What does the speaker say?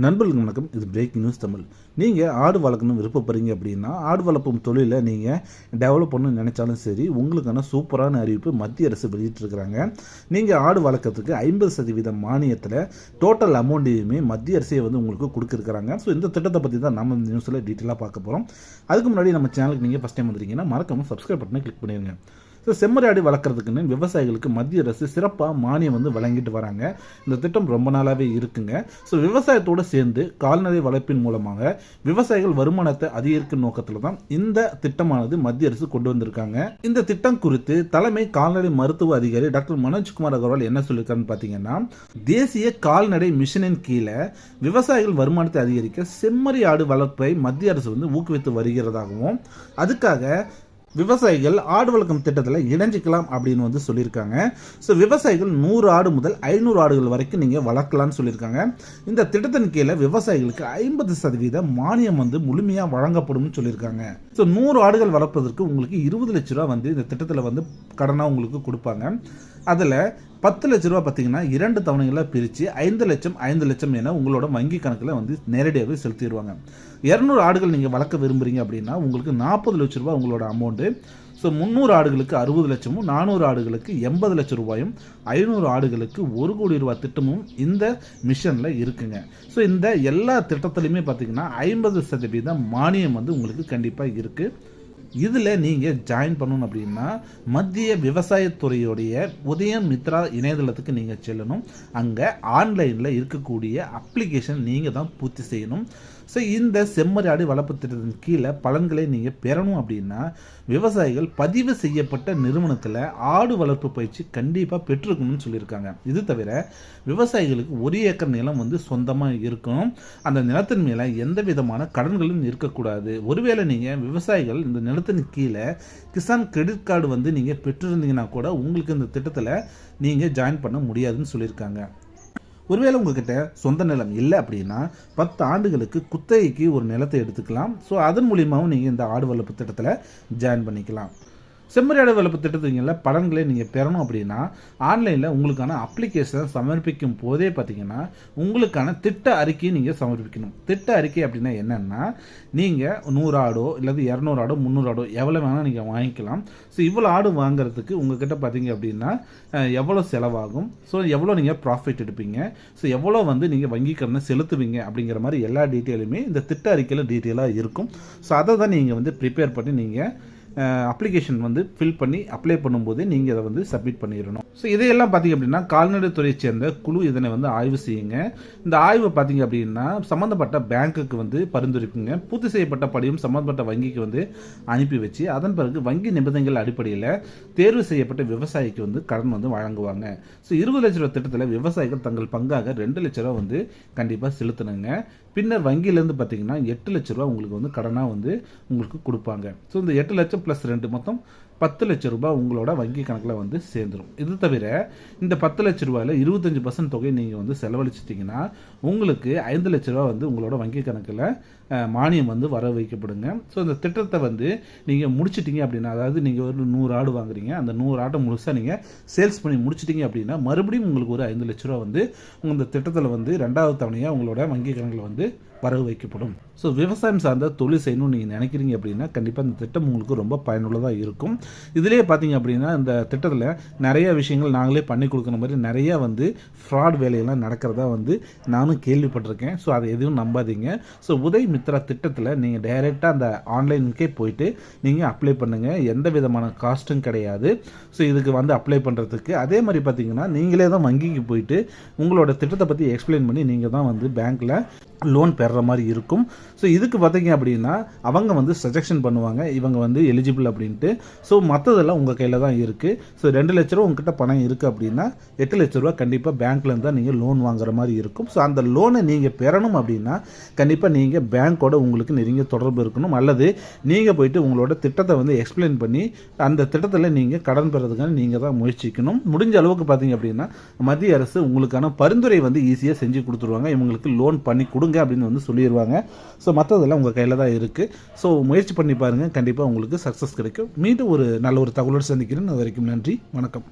நண்பர்களுக்கு வணக்கம். இது பிரேக்கிங் நியூஸ் தமிழ். நீங்கள் ஆடு வளர்க்கணும் விருப்பப்படுறீங்க அப்படின்னா, ஆடு வளர்ப்பும் தொழிலை நீங்கள் டெவலப் பண்ணணும்னு நினைச்சாலும் சரி, உங்களுக்கான சூப்பரான அறிவிப்பு மத்திய அரசு வெளியிட்டிருக்கிறாங்க. நீங்கள் ஆடு வளர்க்கறதுக்கு 50% மானியத்தில் டோட்டல் அமௌண்ட்டையுமே மத்திய அரசே வந்து உங்களுக்கு கொடுத்துருக்காங்க. ஸோ இந்த திட்டத்தை பற்றி தான் நம்ம இந்த நியூஸில் டீட்டெயிலாக பார்க்க போகிறோம். அதுக்கு முன்னாடி நம்ம சேனலுக்கு நீங்கள் ஃபஸ்ட் டைம் வந்துருக்கீங்கன்னா மறக்காமல் சப்ஸ்கிரைப் பட்டனை கிளிக் பண்ணிடுங்க. ஸோ செம்மறி ஆடு வளர்க்குறதுக்குன்னு விவசாயிகளுக்கு மத்திய அரசு சிறப்பாக மானியம் வந்து வழங்கிட்டு வராங்க. இந்த திட்டம் ரொம்ப நாளாகவே இருக்குங்க. ஸோ விவசாயத்தோடு சேர்ந்து கால்நடை வளர்ப்பின் மூலமாக விவசாயிகள் வருமானத்தை அதிகரிக்கும் நோக்கத்தில் தான் இந்த திட்டமானது மத்திய அரசு கொண்டு வந்திருக்காங்க. இந்த திட்டம் குறித்து தலைமை கால்நடை மருத்துவ அதிகாரி டாக்டர் மனோஜ்குமார் அகர்வால் என்ன சொல்லியிருக்காருன்னு பார்த்தீங்கன்னா, தேசிய கால்நடை மிஷனின் கீழே விவசாயிகள் வருமானத்தை அதிகரிக்க செம்மறி ஆடு வளர்ப்பை மத்திய அரசு வந்து ஊக்குவித்து வருகிறதாகவும், அதுக்காக விவசாயிகள் ஆடு வளர்க்கும் திட்டத்தில் இணைஞ்சிக்கலாம் அப்படின்னு வந்து சொல்லியிருக்காங்க. ஸோ விவசாயிகள் 100 ஆடு முதல் 500 ஆடுகள் வரைக்கும் நீங்கள் வளர்க்கலாம்னு சொல்லியிருக்காங்க. இந்த திட்டத்தின் கீழே விவசாயிகளுக்கு 50% மானியம் வந்து முழுமையாக வழங்கப்படும் சொல்லியிருக்காங்க. ஸோ 100 ஆடுகள் வளர்ப்பதற்கு உங்களுக்கு 20 லட்ச ரூபா வந்து இந்த திட்டத்தில் வந்து கடனாக உங்களுக்கு கொடுப்பாங்க. அதில் 10 லட்ச ரூபா பார்த்தீங்கன்னா 2 தவணைகளாக பிரித்து 5 லட்சம் 5 லட்சம் என உங்களோட வங்கி கணக்கில் வந்து நேரடியாகவே செலுத்திடுவாங்க. 200 ஆடுகள் நீங்கள் வளர்க்க விரும்புகிறீங்க அப்படின்னா உங்களுக்கு 40 லட்ச ரூபா உங்களோட அமௌண்ட்டு. ஸோ 300 ஆடுகளுக்கு 60 லட்சமும், 400 ஆடுகளுக்கு 80 லட்சம் ரூபாயும், 500 ஆடுகளுக்கு 1 கோடி ரூபாய் திட்டமும் இந்த மிஷனில் இருக்குங்க. ஸோ இந்த எல்லா திட்டத்திலையுமே பார்த்தீங்கன்னா 50% மானியம் வந்து உங்களுக்கு கண்டிப்பாக இருக்குது. இதில் நீங்கள் ஜாயின் பண்ணணும் அப்படின்னா மத்திய விவசாயத்துறையுடைய உதயம் மித்ரா இணையதளத்துக்கு நீங்கள் செல்லணும். அங்கே ஆன்லைனில் இருக்கக்கூடிய அப்ளிகேஷன் நீங்கள் தான் பூர்த்தி செய்யணும். ஸோ இந்த செம்மறி ஆடு வளர்ப்பு திட்டத்தின் கீழே பலன்களை நீங்கள் பெறணும் அப்படின்னா விவசாயிகள் பதிவு செய்யப்பட்ட நிறுவனத்தில் ஆடு வளர்ப்பு பயிற்சி கண்டிப்பாக பெற்றிருக்கணும்னு சொல்லியிருக்காங்க. இது தவிர விவசாயிகளுக்கு 1 ஏக்கர் நிலம் வந்து சொந்தமாக இருக்கணும். அந்த நிலத்தின் மேலே எந்த விதமான கடன்களும் இருக்கக்கூடாது. ஒருவேளை நீங்கள் விவசாயிகள் இந்த நிலத்தின் கீழே கிசான் கிரெடிட் கார்டு வந்து நீங்கள் பெற்றிருந்தீங்கன்னா கூட உங்களுக்கு இந்த திட்டத்தில் நீங்கள் ஜாயின் பண்ண முடியாதுன்னு சொல்லியிருக்காங்க. ஒருவேளை உங்ககிட்ட சொந்த நிலம் இல்லை அப்படின்னா 10 ஆண்டுகளுக்கு குத்தகைக்கு ஒரு நிலத்தை எடுத்துக்கலாம். ஸோ அதன் மூலியமாகவும் நீங்கள் இந்த ஆடு வளர்ப்பு திட்டத்தில் ஜாயின் பண்ணிக்கலாம். செம்மறி ஆடு வளர்ப்பு திட்டத்துங்களில் பலன்களை நீங்கள் பெறணும் அப்படின்னா ஆன்லைனில் உங்களுக்கான அப்ளிகேஷன் சமர்ப்பிக்கும் போதே பார்த்தீங்கன்னா உங்களுக்கான திட்ட அறிக்கையை நீங்கள் சமர்ப்பிக்கணும். திட்ட அறிக்கை அப்படின்னா என்னென்னா, நீங்கள் 100 ஆடோ இல்லை 200 ஆடோ 300 ஆடோ எவ்வளோ வேணால் நீங்கள் வாங்கிக்கலாம். ஸோ இவ்வளோ ஆடு வாங்குறதுக்கு உங்ககிட்ட பார்த்தீங்க அப்படின்னா எவ்வளோ செலவாகும், ஸோ எவ்வளோ நீங்கள் ப்ராஃபிட் எடுப்பீங்க, ஸோ எவ்வளோ வந்து நீங்கள் வங்கி கடனை செலுத்துவீங்க அப்படிங்கிற மாதிரி எல்லா டீட்டெயிலுமே இந்த திட்ட அறிக்கையில் டீட்டெயிலாக இருக்கும். ஸோ அதை தான் நீங்கள் வந்து ப்ரிப்பேர் பண்ணி நீங்கள் அப்ளிகேஷன் வந்து ஃபில் பண்ணி அப்ளை பண்ணும்போது நீங்கள் அதை வந்து சப்மிட் பண்ணிடணும். ஸோ இதையெல்லாம் பார்த்தீங்க அப்படின்னா கால்நடைத்துறையை சேர்ந்த குழு இதனை வந்து ஆய்வு செய்யுங்க. இந்த ஆய்வு பார்த்தீங்க அப்படின்னா சம்மந்தப்பட்ட பேங்க்குக்கு வந்து பரிந்துரைக்குங்க. பூர்த்தி செய்யப்பட்ட படியும் சம்மந்தப்பட்ட வங்கிக்கு வந்து அனுப்பி வச்சு அதன் பிறகு வங்கி நிபந்தனைகள் அடிப்படையில் தேர்வு செய்யப்பட்ட விவசாயிக்கு வந்து கடன் வந்து வழங்குவாங்க. ஸோ 20 லட்ச ரூபா திட்டத்தில் விவசாயிகள் தங்கள் பங்காக 2 லட்ச ரூபா வந்து கண்டிப்பாக செலுத்தணுங்க. பின்னர் வங்கியிலேருந்து பார்த்தீங்கன்னா 8 லட்ச ரூபா உங்களுக்கு வந்து கடனாக வந்து உங்களுக்கு கொடுப்பாங்க. ஸோ இந்த 8 லட்சம் + 2 மொத்தம் 10 லட்ச ரூபாய் உங்களோட வங்கி கணக்கில் வந்து சேர்ந்துடும். இது தவிர இந்த 10 லட்ச ரூபாயில் 25% தொகை நீங்கள் வந்து செலவழிச்சிட்டிங்கன்னா உங்களுக்கு 5 லட்ச ரூபா வந்து உங்களோட வங்கி கணக்கில் மானியம் வந்து வர வைக்கப்படுங்க. ஸோ இந்த திட்டத்தை வந்து நீங்கள் முடிச்சிட்டிங்க அப்படின்னா, அதாவது நீங்கள் ஒரு 100 ஆடு வாங்குறீங்க, அந்த 100 ஆட்டை முழுசாக நீங்கள் சேல்ஸ் பண்ணி முடிச்சிட்டிங்க அப்படின்னா மறுபடியும் உங்களுக்கு ஒரு 5 லட்ச ரூபா வந்து இந்த திட்டத்தில் வந்து 2வது தவணையாக உங்களோட வங்கி கணக்கில் வந்து வரவு வைக்கப்படும். ஸோ விவசாயம் சார்ந்த தொழில் செய்யணும்னு நீங்கள் நினைக்கிறீங்க அப்படின்னா கண்டிப்பாக இந்த திட்டம் உங்களுக்கு ரொம்ப பயனுள்ளதாக இருக்கும். இதிலே பார்த்தீங்க அப்படின்னா இந்த திட்டத்தில் நிறைய விஷயங்கள் நாங்களே பண்ணி கொடுக்குற மாதிரி நிறையா வந்து ஃப்ராட் வேலையெல்லாம் நடக்கிறதா வந்து நானும் கேள்விப்பட்டிருக்கேன். ஸோ அதை எதுவும் நம்பாதீங்க. ஸோ உதய் மித்ரா திட்டத்தில் நீங்கள் டைரெக்டாக அந்த ஆன்லைனுக்கே போயிட்டு நீங்கள் அப்ளை பண்ணுங்கள். எந்த விதமான காஸ்ட்டும் கிடையாது. ஸோ இதுக்கு வந்து அப்ளை பண்ணுறதுக்கு அதே மாதிரி பார்த்தீங்கன்னா நீங்களே தான் வங்கிக்கு போயிட்டு உங்களோட திட்டத்தை பற்றி எக்ஸ்பிளைன் பண்ணி நீங்கள் தான் வந்து பேங்க்கில் லோன் பெறுற மாதிரி இருக்கும். ஸோ இதுக்கு பார்த்தீங்க அப்படின்னா அவங்க வந்து சஜெக்ஷன் பண்ணுவாங்க இவங்க வந்து எலிஜிபிள் அப்படின்ட்டு. ஸோ மற்றதெல்லாம் உங்கள் கையில் தான் இருக்குது. ஸோ 2 லட்ச ரூபா உங்ககிட்ட பணம் இருக்குது அப்படின்னா 8 லட்ச ரூபா கண்டிப்பாக பேங்க்லேருந்து தான் நீங்கள் லோன் வாங்குற மாதிரி இருக்கும். ஸோ அந்த லோனை நீங்கள் பெறணும் அப்படின்னா கண்டிப்பாக நீங்கள் பேங்க்கோட உங்களுக்கு நெருங்கிய தொடர்பு இருக்கணும். அல்லது நீங்கள் போயிட்டு உங்களோட திட்டத்தை வந்து எக்ஸ்பிளைன் பண்ணி அந்த திட்டத்தில் நீங்கள் கடன் பெறதுக்கான நீங்கள் தான் முயற்சிக்கணும். முடிஞ்ச அளவுக்கு பார்த்தீங்க அப்படின்னா மத்திய அரசு உங்களுக்கான பரிந்துரை வந்து ஈஸியாக செஞ்சு கொடுத்துருவாங்க. இவங்களுக்கு லோன் பண்ணி கொடுங்க அப்படின்னு வந்து சொல்லிடுவாங்க. ஸோ மற்றதெல்லாம் உங்கள் கையில் தான் இருக்குது. ஸோ முயற்சி பண்ணி பாருங்கள், கண்டிப்பாக உங்களுக்கு சக்ஸஸ் கிடைக்கும். மீண்டும் ஒரு நல்ல ஒரு தகவலோடு சந்திக்கிறேன். அது வரைக்கும் நன்றி, வணக்கம்.